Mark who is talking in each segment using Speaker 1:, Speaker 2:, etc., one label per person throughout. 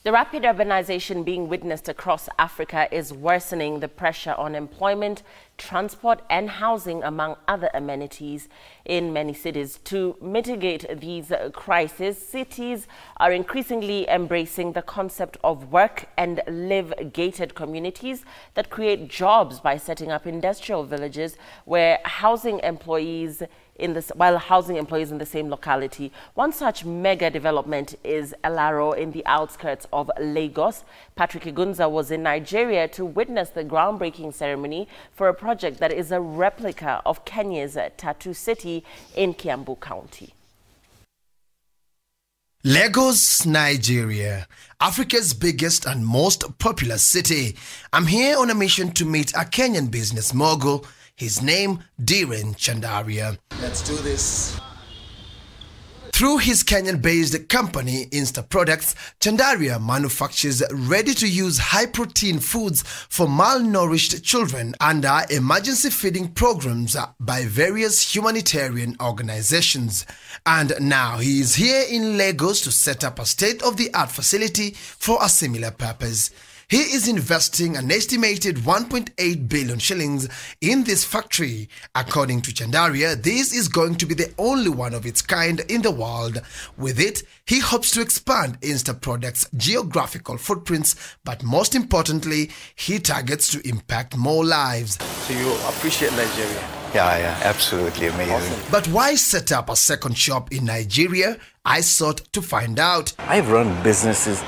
Speaker 1: The rapid urbanization being witnessed across Africa is worsening the pressure on employment, transport and housing, among other amenities in many cities. To mitigate these crises, cities are increasingly embracing the concept of work and live gated communities that create jobs by setting up industrial villages where housing employees in the same locality. One such mega development is Alaro in the outskirts of Lagos. Patrick Igunza was in Nigeria to witness the groundbreaking ceremony for a project that is a replica of Kenya's Tatu city in Kiambu County.
Speaker 2: Lagos, Nigeria, Africa's biggest and most popular city. I'm here on a mission to meet a Kenyan business mogul. His name, Dhiren Chandaria.
Speaker 3: Let's do this.
Speaker 2: Through his Kenyan-based company, Insta Products, Chandaria manufactures ready-to-use high-protein foods for malnourished children under emergency feeding programs by various humanitarian organizations. And now he is here in Lagos to set up a state-of-the-art facility for a similar purpose. He is investing an estimated 1.8 billion shillings in this factory. According to Chandaria, this is going to be the only one of its kind in the world. With it, he hopes to expand Insta Products' geographical footprints, but most importantly, he targets to impact more lives.
Speaker 3: So you appreciate Nigeria?
Speaker 4: Yeah, absolutely amazing.
Speaker 3: Awesome.
Speaker 2: But why set up a second shop in Nigeria? I sought to find out.
Speaker 4: I've run businesses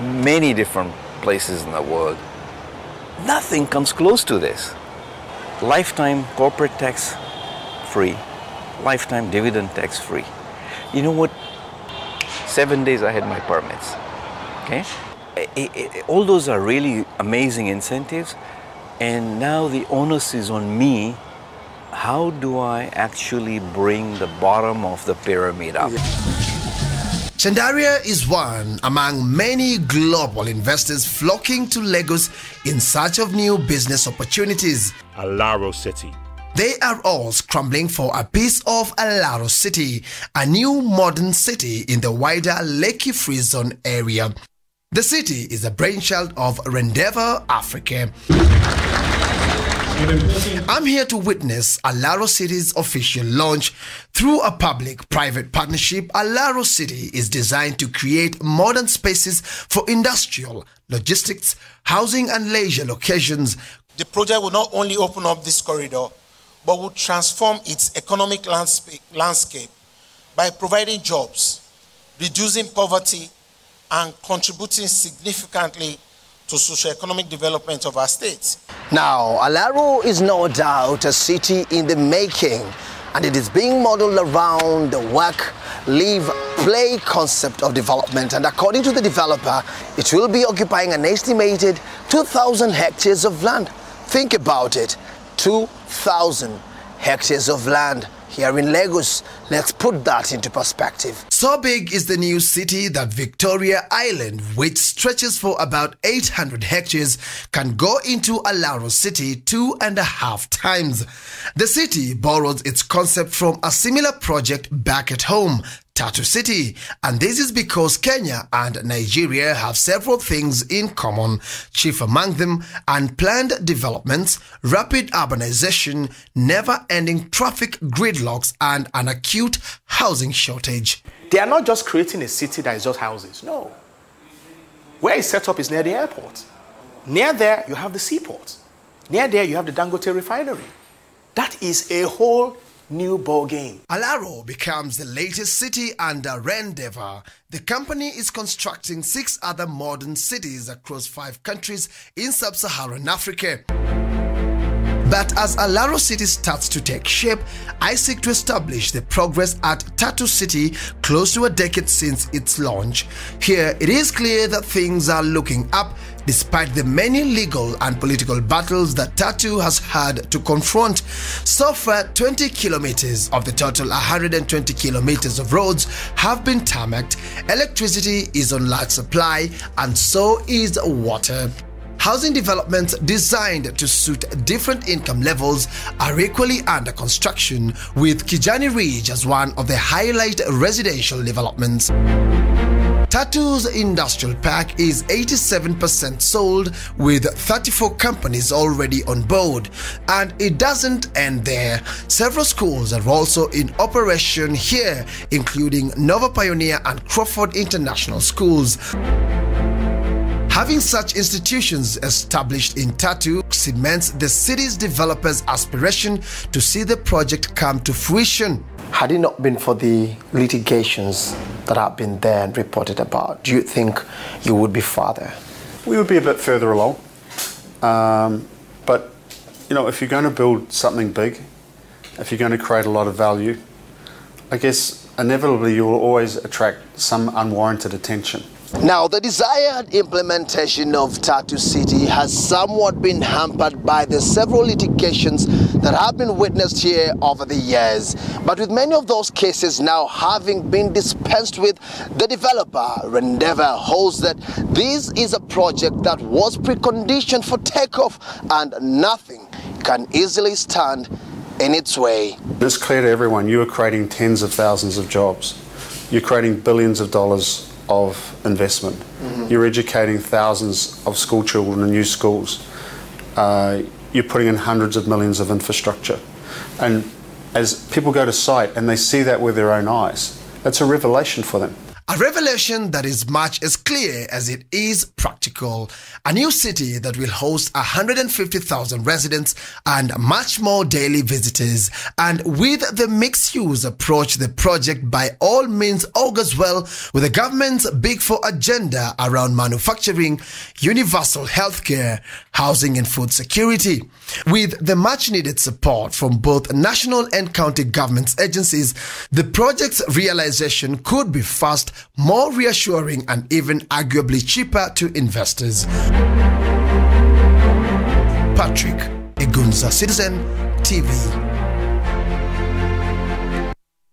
Speaker 4: many different places in the world. Nothing comes close to this. Lifetime corporate tax free, lifetime dividend tax free. You know what? 7 days I had my permits. Okay, all those are really amazing incentives, and now the onus is on me. How do I actually bring the bottom of the pyramid up?
Speaker 2: Chandaria is one among many global investors flocking to Lagos in search of new business opportunities.
Speaker 5: Alaro City.
Speaker 2: They are all scrambling for a piece of Alaro City, a new modern city in the wider Lekki Free Zone area. The city is a brainchild of Rendeavor Africa. I'm here to witness Alaro City's official launch. Through a public-private partnership, Alaro City is designed to create modern spaces for industrial, logistics, housing and leisure locations.
Speaker 6: The project will not only open up this corridor, but will transform its economic landscape by providing jobs, reducing poverty, and contributing significantly to socio-economic development of our state.
Speaker 3: Now, Alaro is no doubt a city in the making, and it is being modeled around the work, live, play concept of development. And according to the developer, it will be occupying an estimated 2,000 hectares of land. Think about it, 2,000 hectares of land here in Lagos. Let's put that into perspective.
Speaker 2: So big is the new city that Victoria Island, which stretches for about 800 hectares, can go into Alaro City 2.5 times. The city borrows its concept from a similar project back at home, Tatu City, and this is because Kenya and Nigeria have several things in common, chief among them unplanned developments, rapid urbanization, never-ending traffic gridlocks, and an acute housing shortage.
Speaker 7: They are not just creating a city that is just houses, no. Where it's set up is near the airport. Near there, you have the seaport. Near there, you have the Dangote refinery. That is a whole new ball game.
Speaker 2: Alaro becomes the latest city under Rendeavor. The company is constructing 6 other modern cities across 5 countries in sub-Saharan Africa. But as Alaro City starts to take shape, I seek to establish the progress at Tatu City close to a decade since its launch. Here, it is clear that things are looking up despite the many legal and political battles that Tatu has had to confront. So far, 20 kilometers of the total 120 kilometers of roads have been tarmacked, electricity is on large supply, and so is water. Housing developments designed to suit different income levels are equally under construction, with Kijani Ridge as one of the highlight residential developments. Tatu's industrial park is 87% sold with 34 companies already on board. And it doesn't end there. Several schools are also in operation here, including Nova Pioneer and Crawford International Schools. Having such institutions established in Tatu cements the city's developers' aspiration to see the project come to fruition.
Speaker 3: Had it not been for the litigations that have been there and reported about, do you think you would be farther?
Speaker 5: We would be a bit further along. But, you know, if you're going to build something big, if you're going to create a lot of value, I guess inevitably you will always attract some unwarranted attention.
Speaker 3: Now, the desired implementation of Tatu City has somewhat been hampered by the several litigations that have been witnessed here over the years. But with many of those cases now having been dispensed with, the developer Rendever holds that this is a project that was preconditioned for takeoff and nothing can easily stand in its way.
Speaker 5: It's clear to everyone you are creating tens of thousands of jobs. You're creating billions of dollars of investment. You're educating thousands of school children in new schools. You're putting in hundreds of millions of infrastructure. And as people go to site and they see that with their own eyes, that's a revelation for them.
Speaker 2: A revelation that is much as clear as it is practical. A new city that will host 150,000 residents and much more daily visitors. And with the mixed-use approach, the project by all means augurs well with the government's Big Four agenda around manufacturing, universal healthcare, housing and food security. With the much-needed support from both national and county government agencies, the project's realization could be fast, more reassuring and even arguably cheaper to investors. Patrick, Igunza, Citizen TV.